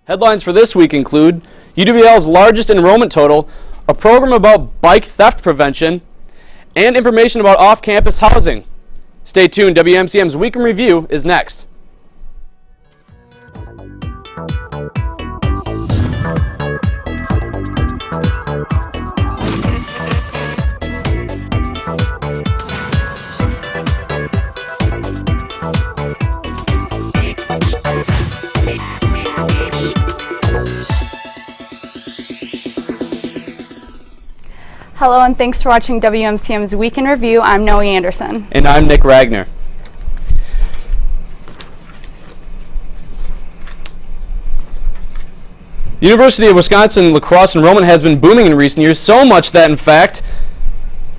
Headlines for this week include UWL's largest enrollment total, a program about bike theft prevention, and information about off-campus housing. Stay tuned, WMCM's Week in Review is next. Hello and thanks for watching WMCM's Week in Review. I'm Noey Anderson. And I'm Nick Ragner. The University of Wisconsin lacrosse enrollment has been booming in recent years, so much that, in fact,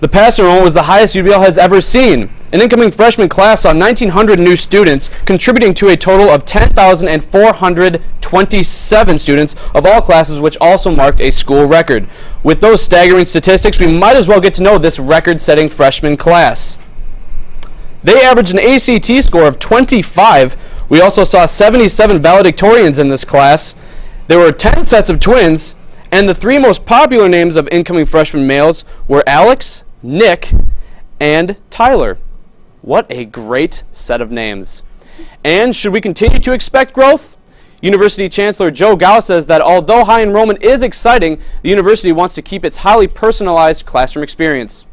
the past enrollment was the highest UWL has ever seen. An incoming freshman class saw 1,900 new students, contributing to a total of 10,427 students of all classes, which also marked a school record. With those staggering statistics, we might as well get to know this record-setting freshman class. They averaged an ACT score of 25. We also saw 77 valedictorians in this class. There were 10 sets of twins, and the three most popular names of incoming freshman males were Alex, Nick, and Tyler. What a great set of names. And should we continue to expect growth? University Chancellor Joe Gao says that although high enrollment is exciting, the university wants to keep its highly personalized classroom experience.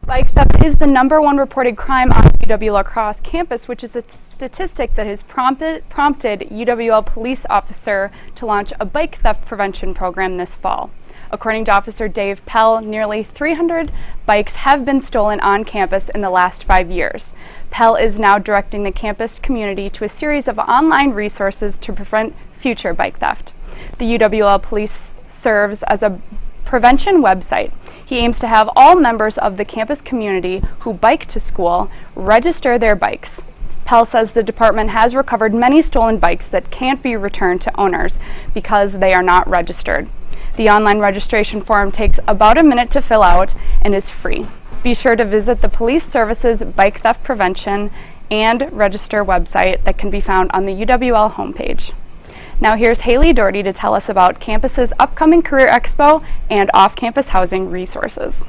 Bike theft is the #1 reported crime on UW La Crosse campus, which is a statistic that has prompted UWL police officer to launch a bike theft prevention program this fall. According to Officer Dave Pell, nearly 300 bikes have been stolen on campus in the last 5 years. Pell is now directing the campus community to a series of online resources to prevent future bike theft. The UWL police serves as a prevention website. He aims to have all members of the campus community who bike to school register their bikes. Pell says the department has recovered many stolen bikes that can't be returned to owners because they are not registered. The online registration form takes about a minute to fill out and is free. Be sure to visit the Police Services Bike Theft Prevention and Register website that can be found on the UWL homepage. Now here's Haley Doherty to tell us about campus's upcoming Career Expo and off-campus housing resources.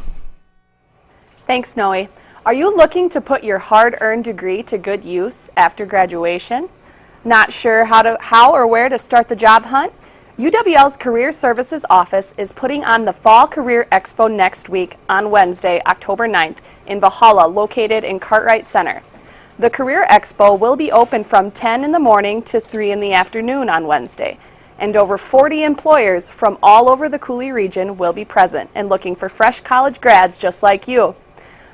Thanks, Noey. Are you looking to put your hard-earned degree to good use after graduation? Not sure how or where to start the job hunt? UWL's Career Services Office is putting on the Fall Career Expo next week on Wednesday, October 9th in Valhalla, located in Cartwright Center. The Career Expo will be open from 10 in the morning to 3 in the afternoon on Wednesday, and over 40 employers from all over the Coulee region will be present and looking for fresh college grads just like you.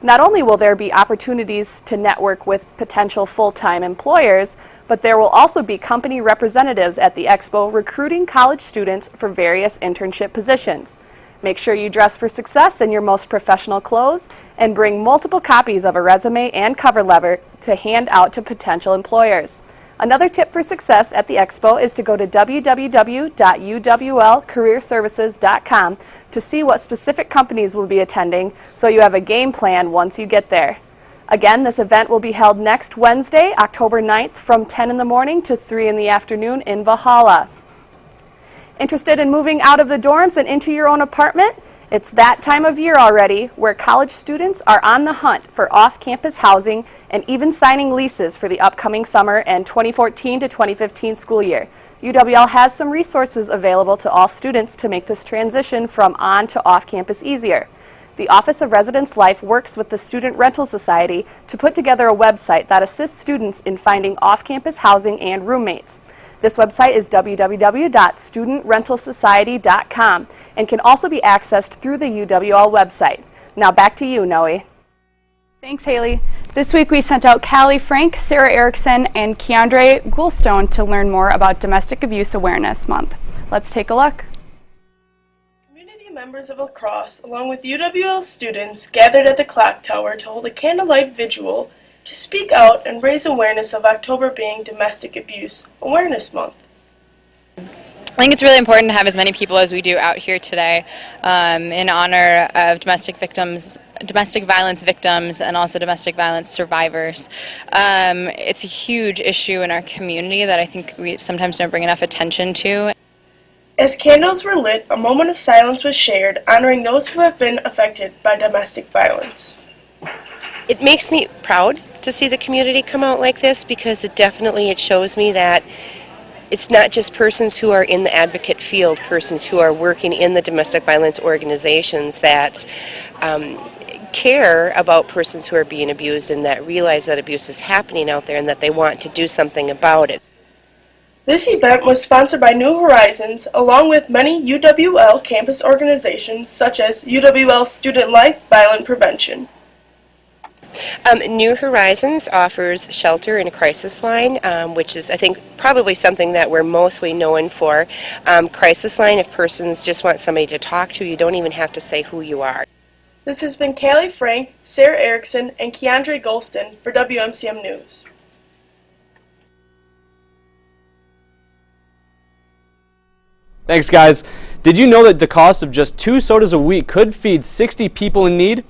Not only will there be opportunities to network with potential full-time employers, but there will also be company representatives at the expo recruiting college students for various internship positions. Make sure you dress for success in your most professional clothes and bring multiple copies of a resume and cover letter to hand out to potential employers. Another tip for success at the expo is to go to www.uwlcareerservices.com to see what specific companies will be attending so you have a game plan once you get there. Again, this event will be held next Wednesday, October 9th from 10 in the morning to 3 in the afternoon in Valhalla. Interested in moving out of the dorms and into your own apartment? It's that time of year already where college students are on the hunt for off-campus housing and even signing leases for the upcoming summer and 2014 to 2015 school year. UWL has some resources available to all students to make this transition from on to off-campus easier. The Office of Residence Life works with the Student Rental Society to put together a website that assists students in finding off-campus housing and roommates. This website is www.studentrentalsociety.com and can also be accessed through the UWL website. Now back to you, Noey. Thanks, Haley. This week we sent out Callie Frank, Sarah Erickson, and Keandre Goulstone to learn more about Domestic Abuse Awareness Month. Let's take a look. Community members of La Crosse, along with UWL students, gathered at the clock tower to hold a candlelight vigil to speak out and raise awareness of October being Domestic Abuse Awareness Month. I think it's really important to have as many people as we do out here today in honor of domestic violence victims, and also domestic violence survivors. It's a huge issue in our community that I think we sometimes don't bring enough attention to. As candles were lit, a moment of silence was shared, honoring those who have been affected by domestic violence. It makes me proud to see the community come out like this, because it shows me that it's not just persons who are in the advocate field, persons who are working in the domestic violence organizations that care about persons who are being abused and that realize that abuse is happening out there and that they want to do something about it. This event was sponsored by New Horizons, along with many UWL campus organizations such as UWL Student Life Violent Prevention. New Horizons offers shelter and a crisis line, which is, I think, probably something that we're mostly known for. Crisis line, if persons just want somebody to talk to, you don't even have to say who you are. This has been Callie Frank, Sarah Erickson, and Keandre Golston for WMCM News. Thanks, guys. Did you know that the cost of just 2 sodas a week could feed 60 people in need?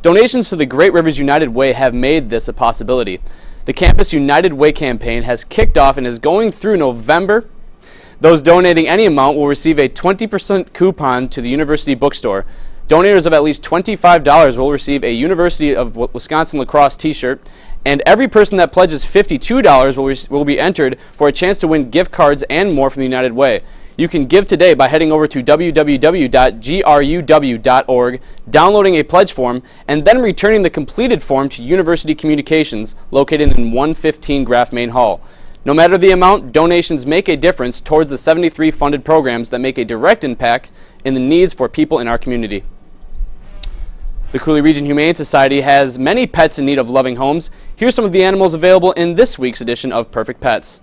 Donations to the Great Rivers United Way have made this a possibility. The Campus United Way campaign has kicked off and is going through November. Those donating any amount will receive a 20% coupon to the university bookstore. Donators of at least $25 will receive a University of Wisconsin lacrosse t-shirt, and every person that pledges $52 will be entered for a chance to win gift cards and more from the United Way. You can give today by heading over to www.gruw.org, downloading a pledge form, and then returning the completed form to University Communications, located in 115 Graff Main Hall. No matter the amount, donations make a difference towards the 73 funded programs that make a direct impact in the needs for people in our community. The Coulee Region Humane Society has many pets in need of loving homes. Here's some of the animals available in this week's edition of Perfect Pets.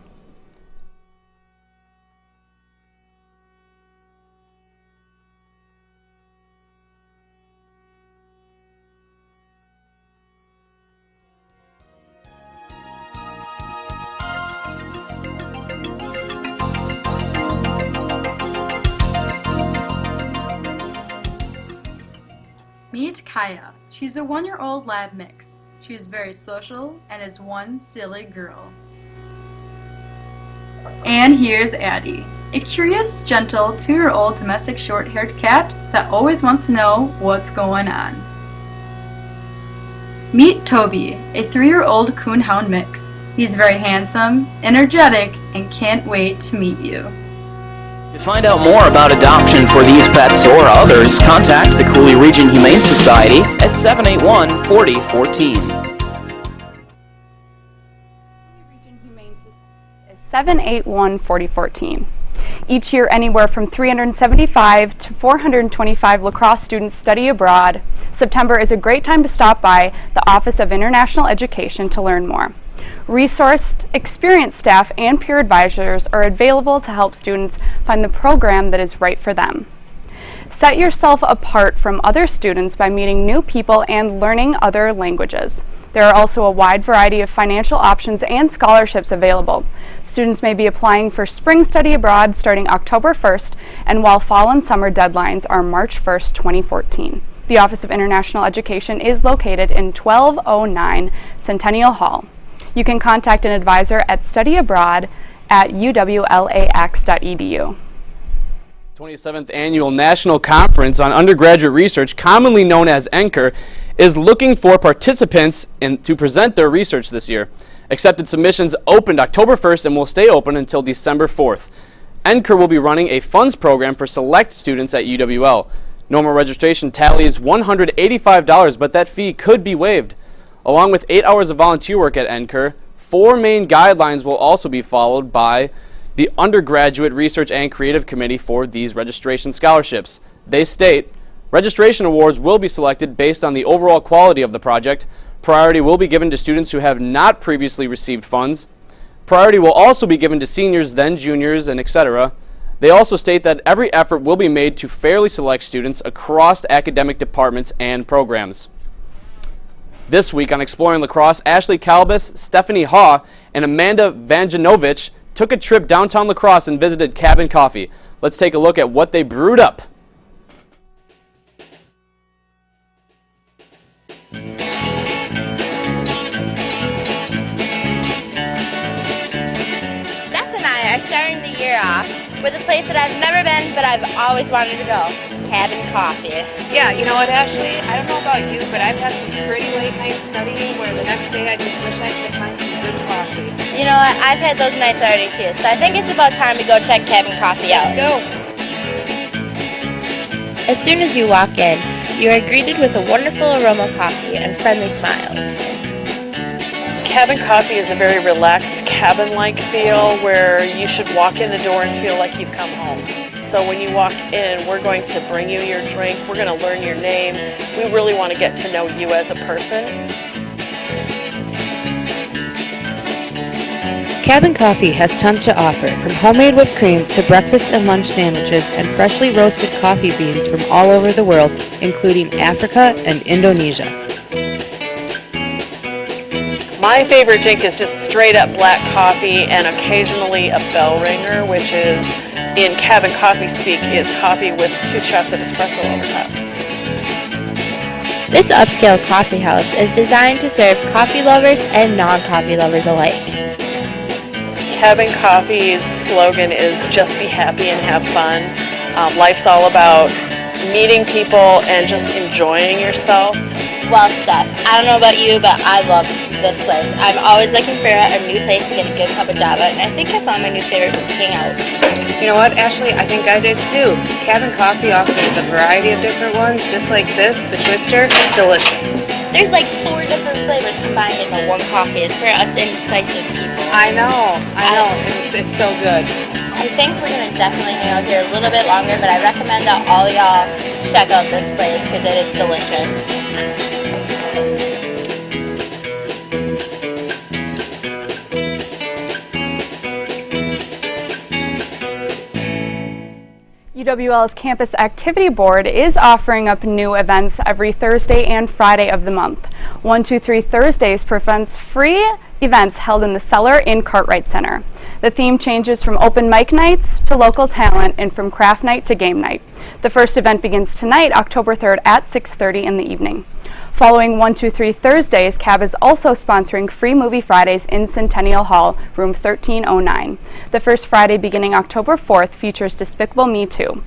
Meet Kaya. She's a 1-year-old lab mix. She is very social and is one silly girl. And here's Addie, a curious, gentle 2-year-old domestic short-haired cat that always wants to know what's going on. Meet Toby, a 3-year-old coonhound mix. He's very handsome, energetic, and can't wait to meet you. To find out more about adoption for these pets or others, contact the Coulee Region Humane Society at 781-4014. Region Humane Society is 781-4014. Each year, anywhere from 375 to 425 lacrosse students study abroad. September is a great time to stop by the Office of International Education to learn more. Resourced, experienced staff and peer advisors are available to help students find the program that is right for them. Set yourself apart from other students by meeting new people and learning other languages. There are also a wide variety of financial options and scholarships available. Students may be applying for spring study abroad starting October 1st, and while fall and summer deadlines are March 1st, 2014. The Office of International Education is located in 1209 Centennial Hall. You can contact an advisor at studyabroad@uwlax.edu. 27th Annual National Conference on Undergraduate Research, commonly known as NCUR, is looking for participants to present their research this year. Accepted submissions opened October 1st and will stay open until December 4th. NCUR will be running a funds program for select students at UWL. Normal registration tallies $185, but that fee could be waived. Along with 8 hours of volunteer work at NCUR, 4 main guidelines will also be followed by the Undergraduate Research and Creative Committee for these registration scholarships. They state, registration awards will be selected based on the overall quality of the project. Priority will be given to students who have not previously received funds. Priority will also be given to seniors, then juniors, and etc. They also state that every effort will be made to fairly select students across academic departments and programs. This week on Exploring Lacrosse, Ashley Kalbus, Stephanie Haw, and Amanda Vanjanovich took a trip downtown La Crosse and visited Cabin Coffee. Let's take a look at what they brewed up. Steph and I are starting the year off with a place that I've never been, but I've always wanted to go. Cabin Coffee. Yeah, you know what, Ashley? I don't know about you, but I've had some pretty late nights studying where the next day I just wish I could find some good coffee. You know what? I've had those nights already too, so I think it's about time to go check Cabin Coffee out. Go! As soon as you walk in, you are greeted with a wonderful aroma of coffee and friendly smiles. Cabin Coffee is a very relaxed cabin-like feel where you should walk in the door and feel like you've come home. So when you walk in, we're going to bring you your drink, we're going to learn your name. We really want to get to know you as a person. Cabin Coffee has tons to offer, from homemade whipped cream to breakfast and lunch sandwiches and freshly roasted coffee beans from all over the world, including Africa and Indonesia. My favorite drink is just straight up black coffee and occasionally a bell ringer, which is, in Cabin Coffee speak, is coffee with 2 shots of espresso over top. This upscale coffee house is designed to serve coffee lovers and non-coffee lovers alike. Cabin Coffee's slogan is just be happy and have fun. Life's all about meeting people and just enjoying yourself. Well, Steph, I don't know about you, but I love this place. I'm always looking for a new place to get a good cup of java, and I think I found my new favorite hangout. You know what, Ashley? I think I did too. Cabin Coffee offers a variety of different ones, just like this, the Twister, delicious. There's like 4 different flavors combined into one coffee. It's for us indecisive people. I know. It's so good. I think we're going to definitely hang out here a little bit longer, but I recommend that all y'all check out this place because it is delicious. UWL's Campus Activity Board is offering up new events every Thursday and Friday of the month. 123 Thursdays presents free events held in the cellar in Cartwright Center. The theme changes from open mic nights to local talent and from craft night to game night. The first event begins tonight, October 3rd at 6:30 in the evening. Following 123 Thursdays, CAB is also sponsoring Free Movie Fridays in Centennial Hall, room 1309. The first Friday beginning October 4th features Despicable Me 2.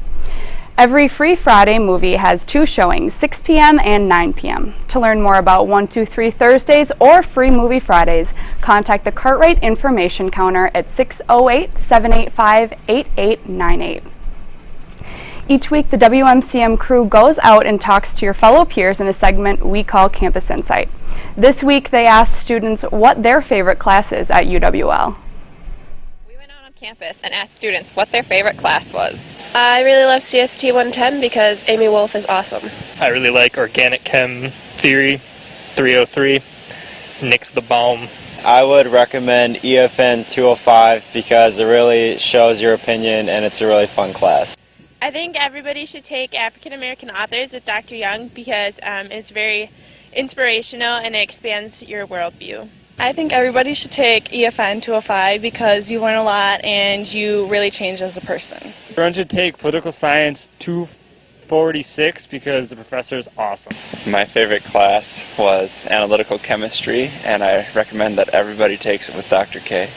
Every Free Friday movie has 2 showings, 6 p.m. and 9 p.m. To learn more about 123 Thursdays or Free Movie Fridays, contact the Cartwright Information Counter at 608-785-8898. Each week, the WMCM crew goes out and talks to your fellow peers in a segment we call Campus Insight. This week, they asked students what their favorite class is at UWL. We went out on campus and asked students what their favorite class was. I really love CST 110 because Amy Wolf is awesome. I really like Organic Chem Theory 303. Nick's the bomb. I would recommend EFN 205 because it really shows your opinion and it's a really fun class. I think everybody should take African American authors with Dr. Young because it's very inspirational and it expands your worldview. I think everybody should take EFN 205 because you learn a lot and you really change as a person. Everyone should take Political Science 246 because the professor is awesome. My favorite class was Analytical Chemistry, and I recommend that everybody takes it with Dr. K.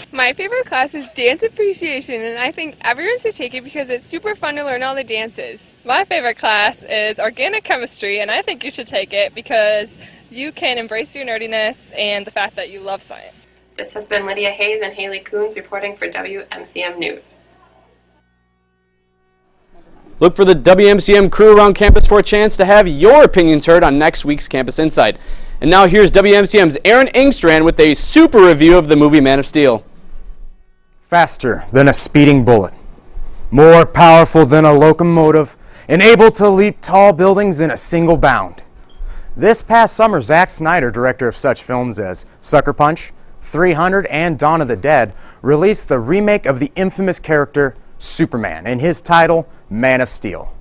My favorite class is Dance Appreciation, and I think everyone should take it because it's super fun to learn all the dances. My favorite class is Organic Chemistry, and I think you should take it because you can embrace your nerdiness and the fact that you love science. This has been Lydia Hayes and Haley Coons reporting for WMCM News. Look for the WMCM crew around campus for a chance to have your opinions heard on next week's Campus Insight. And now here's WMCM's Aaron Engstrand with a super review of the movie Man of Steel. Faster than a speeding bullet, more powerful than a locomotive, and able to leap tall buildings in a single bound. This past summer, Zack Snyder, director of such films as Sucker Punch, 300, and Dawn of the Dead, released the remake of the infamous character Superman in his title, Man of Steel.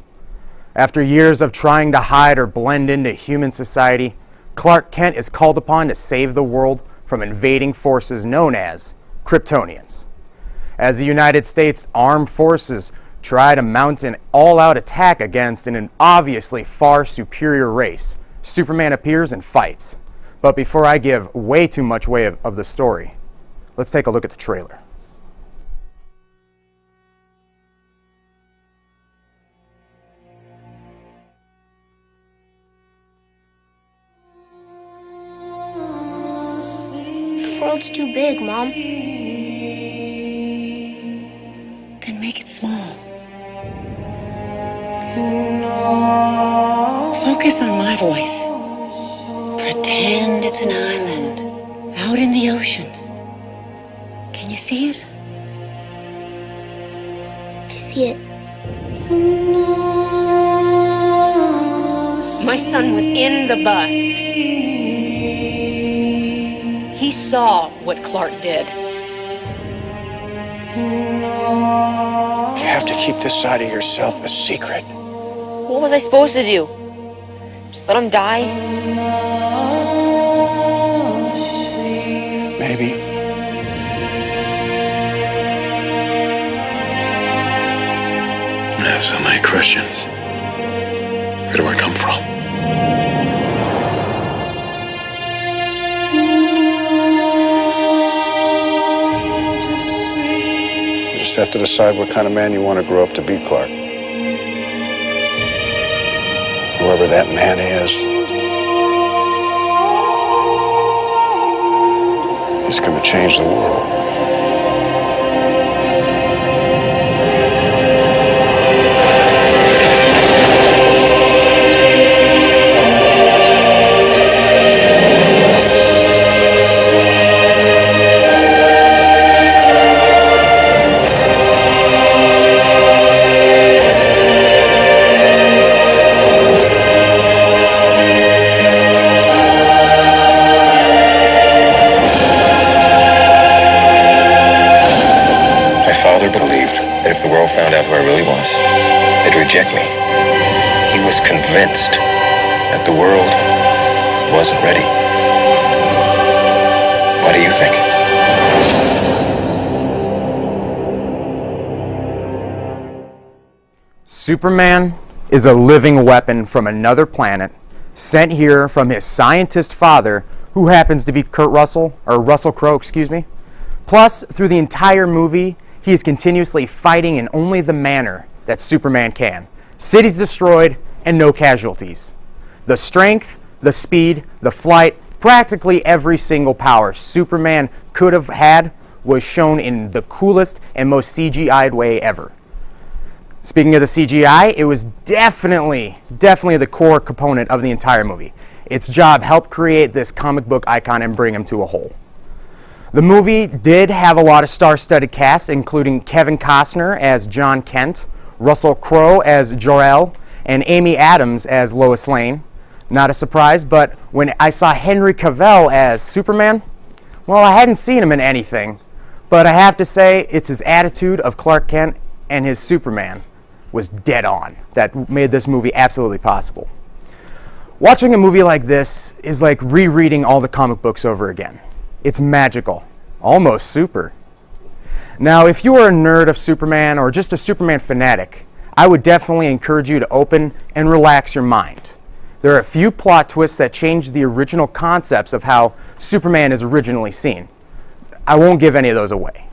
After years of trying to hide or blend into human society, Clark Kent is called upon to save the world from invading forces known as Kryptonians. as the United States Armed Forces try to mount an all-out attack against an obviously far superior race. Superman appears and fights. But before I give way too much away of the story, let's take a look at the trailer. The world's too big, Mom. Then make it small. Focus on my voice. Pretend it's an island out in the ocean. Can you see it? I see it. My son was in the bus. He saw what Clark did. You have to keep this side of yourself a secret. What was I supposed to do? Just let him die? Maybe. I have so many questions. Where do I come from? You just have to decide what kind of man you want to grow up to be, Clark. Whoever that man is, he's going to change the world. If the world found out who I really was, they'd reject me. He was convinced that the world wasn't ready. What do you think? Superman is a living weapon from another planet, sent here from his scientist father, who happens to be Russell Crowe, excuse me. Plus, through the entire movie, he is continuously fighting in only the manner that Superman can. Cities destroyed and no casualties. The strength, the speed, the flight, practically every single power Superman could have had was shown in the coolest and most CGI'd way ever. Speaking of the CGI, it was definitely the core component of the entire movie. Its job helped create this comic book icon and bring him to a whole. The movie did have a lot of star-studded casts, including Kevin Costner as John Kent, Russell Crowe as Jor-El, and Amy Adams as Lois Lane. Not a surprise, but when I saw Henry Cavill as Superman, well, I hadn't seen him in anything, but I have to say it's his attitude of Clark Kent and his Superman was dead on that made this movie absolutely possible. Watching a movie like this is like rereading all the comic books over again. It's magical, almost super. Now, if you are a nerd of Superman or just a Superman fanatic, I would definitely encourage you to open and relax your mind. There are a few plot twists that change the original concepts of how Superman is originally seen. I won't give any of those away.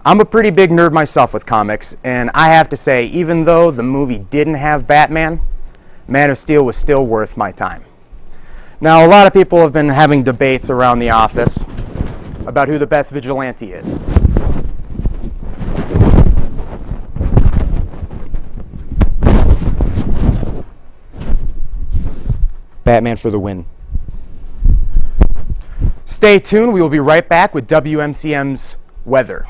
I'm a pretty big nerd myself with comics, and I have to say, even though the movie didn't have Batman, Man of Steel was still worth my time. Now, a lot of people have been having debates around the office about who the best vigilante is. Batman for the win. Stay tuned. We will be right back with WMCM's weather.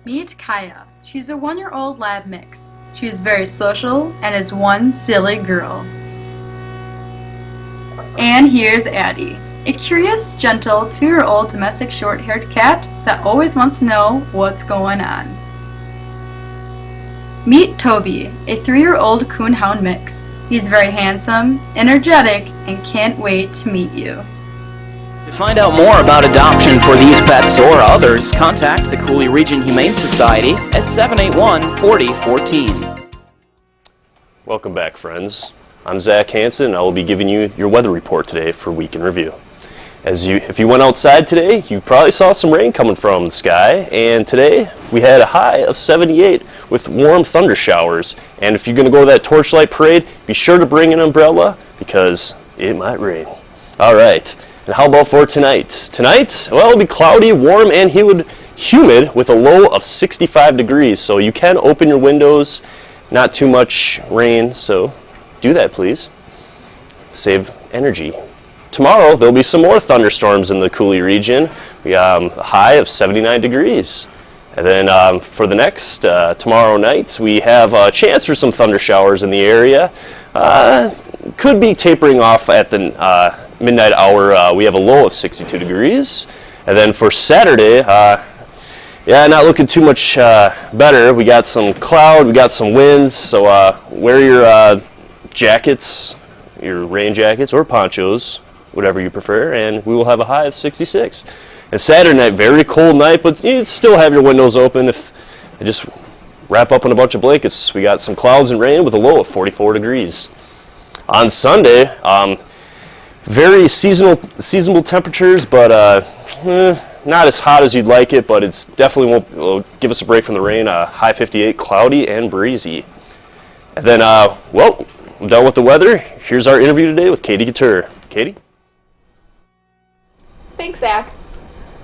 Meet Kaya. She's a 1-year-old lab mix. She is very social and is one silly girl. And here's Addie, a curious, gentle 2-year-old domestic short-haired cat that always wants to know what's going on. Meet Toby, a 3-year-old coonhound mix. He's very handsome, energetic, and can't wait to meet you. To find out more about adoption for these pets or others, contact the Cooley Region Humane Society at 781-4014. Welcome back, friends. I'm Zach Handsen, and I will be giving you your weather report today for Week in Review. If you went outside today, you probably saw some rain coming from the sky, and today we had a high of 78 with warm thunder showers. And if you're going to go to that torchlight parade, be sure to bring an umbrella because it might rain. All right, and how about for tonight? Tonight, well, it'll be cloudy, warm, and humid with a low of 65 degrees, so you can open your windows. Not too much rain, so do that, please. Save energy. Tomorrow, there'll be some more thunderstorms in the Cooley region. We have a high of 79 degrees. And then for the next, tomorrow night, we have a chance for some thunder showers in the area. Could be tapering off at the midnight hour. We have a low of 62 degrees. And then for Saturday, not looking too much better. We got some cloud, we got some winds, so wear your jackets, your rain jackets or ponchos, whatever you prefer, and we will have a high of 66. And Saturday night, very cold night, but you still have your windows open. If I just wrap up in a bunch of blankets, we got some clouds and rain with a low of 44 degrees. On Sunday, very seasonable temperatures, but not as hot as you'd like it, but it's definitely will give us a break from the rain. High 58, cloudy and breezy. And then, I'm done with the weather. Here's our interview today with Katie Couture. Katie? Thanks, Zach.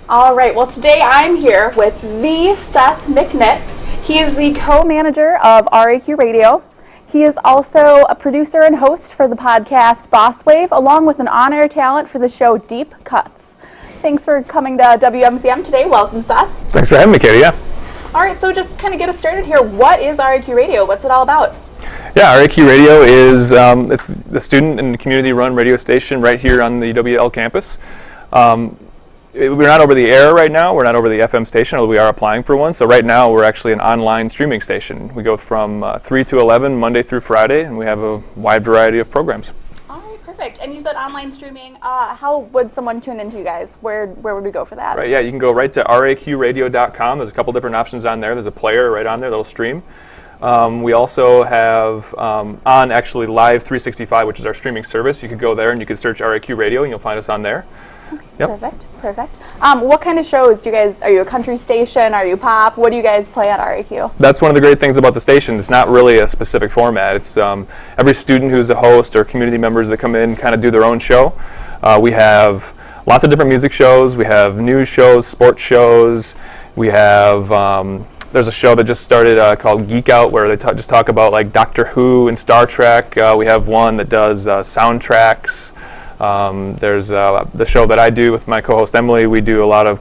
All right, well, today I'm here with the Seth McNitt. He is the co-manager of RAQ Radio. He is also a producer and host for the podcast Boss Wave, along with an on-air talent for the show Deep Cuts. Thanks for coming to WMCM today. Welcome, Seth. Thanks for having me, Katie. Yeah. All right, so just kind of get us started here. What is RAQ Radio? What's it all about? Yeah, RAQ Radio is it's the student and community-run radio station right here on the WL campus. We're not over the air right now. We're not over the FM station, although we are applying for one. So right now we're actually an online streaming station. We go from 3 to 11 Monday through Friday, and we have a wide variety of programs. All right, perfect. And you said online streaming. How would someone tune into you guys? Where would we go for that? Right, yeah, you can go right to raqradio.com. There's a couple different options on there. There's a player right on there that'll stream. We also have on actually Live 365, which is our streaming service. You could go there and you could search RAQ Radio and you'll find us on there. Okay, yep. Perfect. What kind of shows do you guys, are you a country station? Are you pop? What do you guys play at RAQ? That's one of the great things about the station. It's not really a specific format. It's every student who's a host or community members that come in kind of do their own show. We have lots of different music shows. We have news shows, sports shows. We have there's a show that just started called Geek Out, where they just talk about like Doctor Who and Star Trek. We have one that does soundtracks. There's the show that I do with my co-host Emily. We do a lot of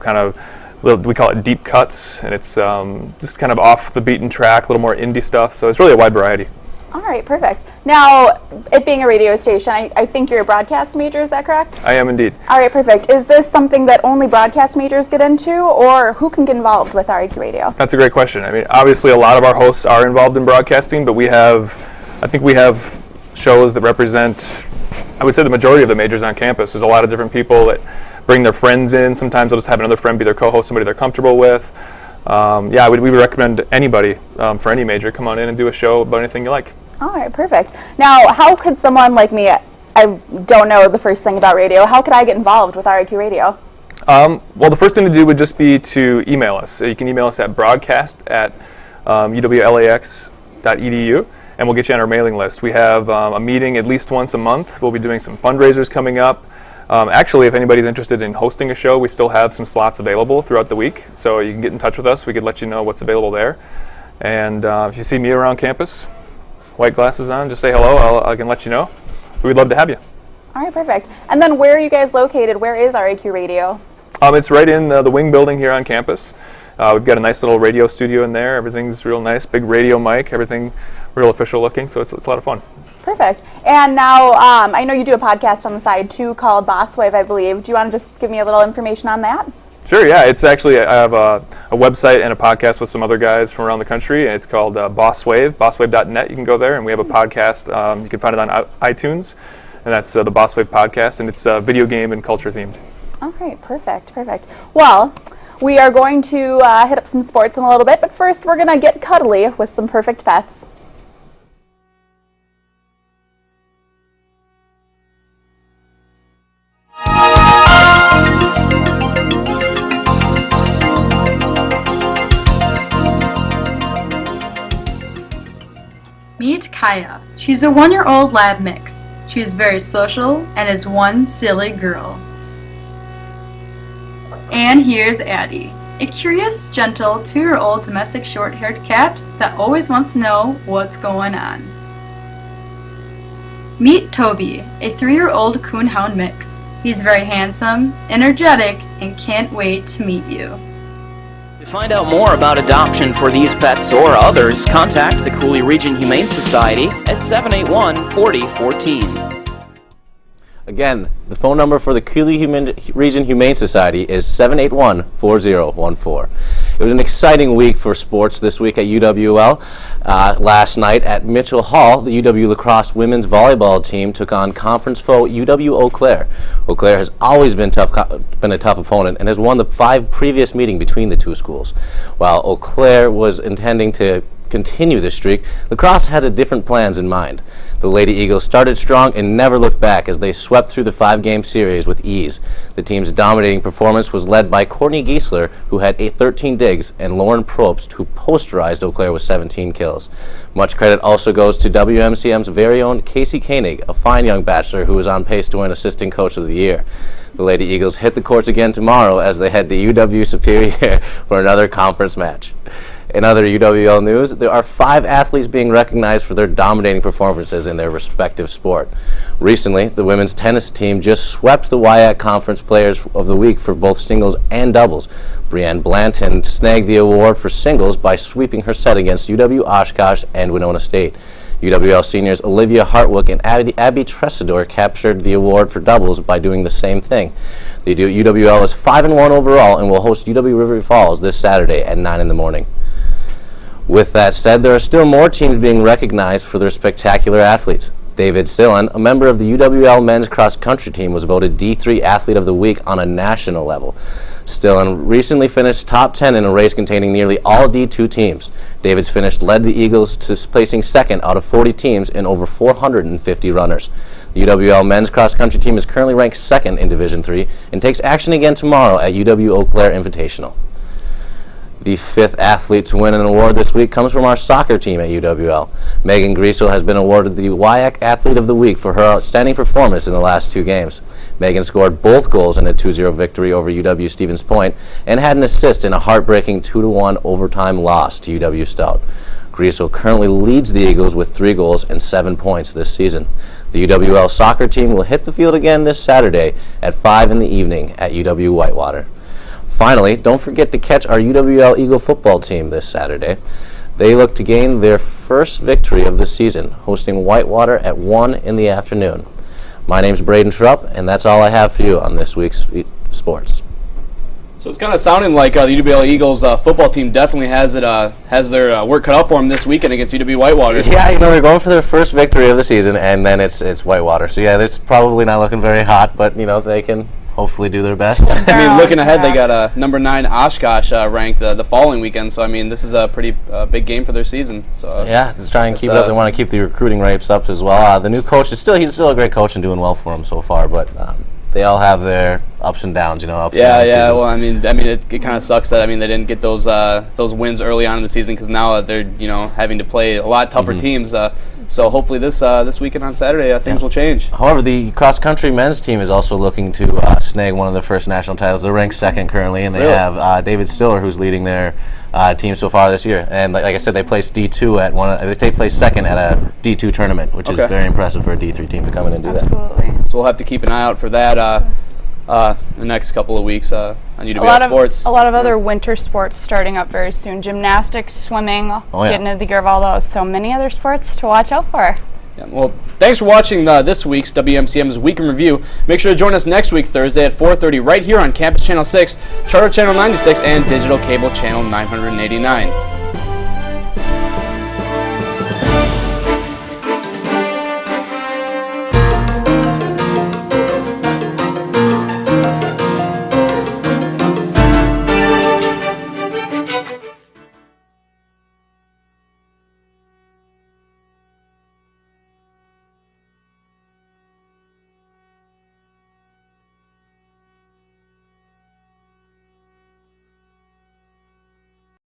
we call it deep cuts, and it's just kind of off the beaten track, a little more indie stuff. So it's really a wide variety. All right, perfect. Now, it being a radio station, I think you're a broadcast major, is that correct? I am indeed. All right, perfect. Is this something that only broadcast majors get into, or who can get involved with RAQ Radio? That's a great question. I mean, obviously a lot of our hosts are involved in broadcasting, but I think we have shows that represent, I would say, the majority of the majors on campus. There's a lot of different people that bring their friends in. Sometimes they'll just have another friend be their co-host, somebody they're comfortable with. We would recommend anybody for any major come on in and do a show about anything you like. All right, perfect. Now, how could someone like me, I don't know the first thing about radio, how could I get involved with RAQ Radio? Well, the first thing to do would just be to email us. So you can email us at broadcast@uwlax.edu, and we'll get you on our mailing list. We have a meeting at least once a month. We'll be doing some fundraisers coming up. Actually, if anybody's interested in hosting a show, we still have some slots available throughout the week, so you can get in touch with us. We could let you know what's available there. And if you see me around campus, white glasses on, just say hello. I can let you know. We would love to have you. All right, perfect. And then where are you guys located? Where is RAQ Radio? It's right in the wing building here on campus. We've got a nice little radio studio in there. Everything's real nice, big radio mic, everything real official looking, so it's a lot of fun. Perfect. And now, I know you do a podcast on the side too called Boss Wave, I believe. Do you want to just give me a little information on that? Sure, yeah. It's actually, I have a website and a podcast with some other guys from around the country. It's called Bosswave, bosswave.net. You can go there, and we have a podcast. You can find it on iTunes, and that's the Bosswave podcast, and it's video game and culture themed. Okay, perfect. Well, we are going to hit up some sports in a little bit, but first we're going to get cuddly with some perfect pets. Meet Kaya. She's a 1-year-old lab mix. She is very social and is one silly girl. And here's Addie, a curious, gentle 2-year-old domestic short-haired cat that always wants to know what's going on. Meet Toby, a 3-year-old coonhound mix. He's very handsome, energetic, and can't wait to meet you. To find out more about adoption for these pets or others, contact the Coulee Region Humane Society at 781-4014. Again, the phone number for the Coulee Region Humane Society is 781-4014. It was an exciting week for sports this week at UWL. Last night at Mitchell Hall, the UW lacrosse women's volleyball team took on conference foe UW Eau Claire. Eau Claire has always been a tough opponent and has won the 5 previous meetings between the two schools. While Eau Claire was intending to continue this streak, lacrosse had different plans in mind. The Lady Eagles started strong and never looked back as they swept through the 5-game series with ease. The team's dominating performance was led by Courtney Giesler, who had 13 digs, and Lauren Probst, who posterized Eau Claire with 17 kills. Much credit also goes to WMCM's very own Casey Koenig, a fine young bachelor who is on pace to win Assistant Coach of the Year. The Lady Eagles hit the courts again tomorrow as they head to UW Superior for another conference match. In other UWL news, there are 5 athletes being recognized for their dominating performances in their respective sport. Recently, the women's tennis team just swept the WIAC Conference Players of the Week for both singles and doubles. Brianne Blanton snagged the award for singles by sweeping her set against UW Oshkosh and Winona State. UWL seniors Olivia Hartwick and Abby Tresidor captured the award for doubles by doing the same thing. The UWL is 5-1 overall and will host UW River Falls this Saturday at 9 in the morning. With that said, there are still more teams being recognized for their spectacular athletes. David Sillen, a member of the UWL men's cross-country team, was voted D3 Athlete of the Week on a national level. Stillen recently finished top 10 in a race containing nearly all D2 teams. David's finish led the Eagles to placing second out of 40 teams and over 450 runners. The UWL men's cross-country team is currently ranked second in Division III and takes action again tomorrow at UW Eau Claire Invitational. The 5th athlete to win an award this week comes from our soccer team at UWL. Megan Griesel has been awarded the WIAC Athlete of the Week for her outstanding performance in the last 2 games. Megan scored both goals in a 2-0 victory over UW Stevens Point and had an assist in a heartbreaking 2-1 overtime loss to UW Stout. Griesel currently leads the Eagles with 3 goals and 7 points this season. The UWL soccer team will hit the field again this Saturday at 5 in the evening at UW Whitewater. Finally, don't forget to catch our UWL Eagle football team this Saturday. They look to gain their first victory of the season, hosting Whitewater at 1 in the afternoon. My name's Braden Schrupp, and that's all I have for you on this week's sports. So it's kind of sounding like the UWL Eagles football team definitely has their work cut out for them this weekend against UW Whitewater. Yeah, they're going for their first victory of the season, and then it's Whitewater. So yeah, it's probably not looking very hot, but they can hopefully do their best. I mean, looking ahead, they got number 9 Oshkosh ranked the following weekend. So I mean, this is a pretty big game for their season. So yeah, just try and keep it up. They want to keep the recruiting rates up as well. The new coach he's still a great coach and doing well for them so far, but they all have their ups and downs, ups and downs. Yeah. Well, I mean, it kind of sucks that they didn't get those wins early on in the season because now they're having to play a lot tougher teams. So hopefully this weekend on Saturday things will change. However, the cross-country men's team is also looking to snag one of their first national titles. They're ranked second currently, and they have David Stiller, who's leading their team so far this year. And like I said, they placed D2 at they placed second at a D2 tournament, which is very impressive for a D3 team to come in and do that. Absolutely. So we'll have to keep an eye out for that the next couple of weeks on UWL Sports. A lot of other winter sports starting up very soon. Gymnastics, swimming, getting into the gear of all those. So many other sports to watch out for. Yeah, well, thanks for watching this week's WMCM's Week in Review. Make sure to join us next week, Thursday at 4:30 right here on Campus Channel 6, Charter Channel 96, and Digital Cable Channel 989.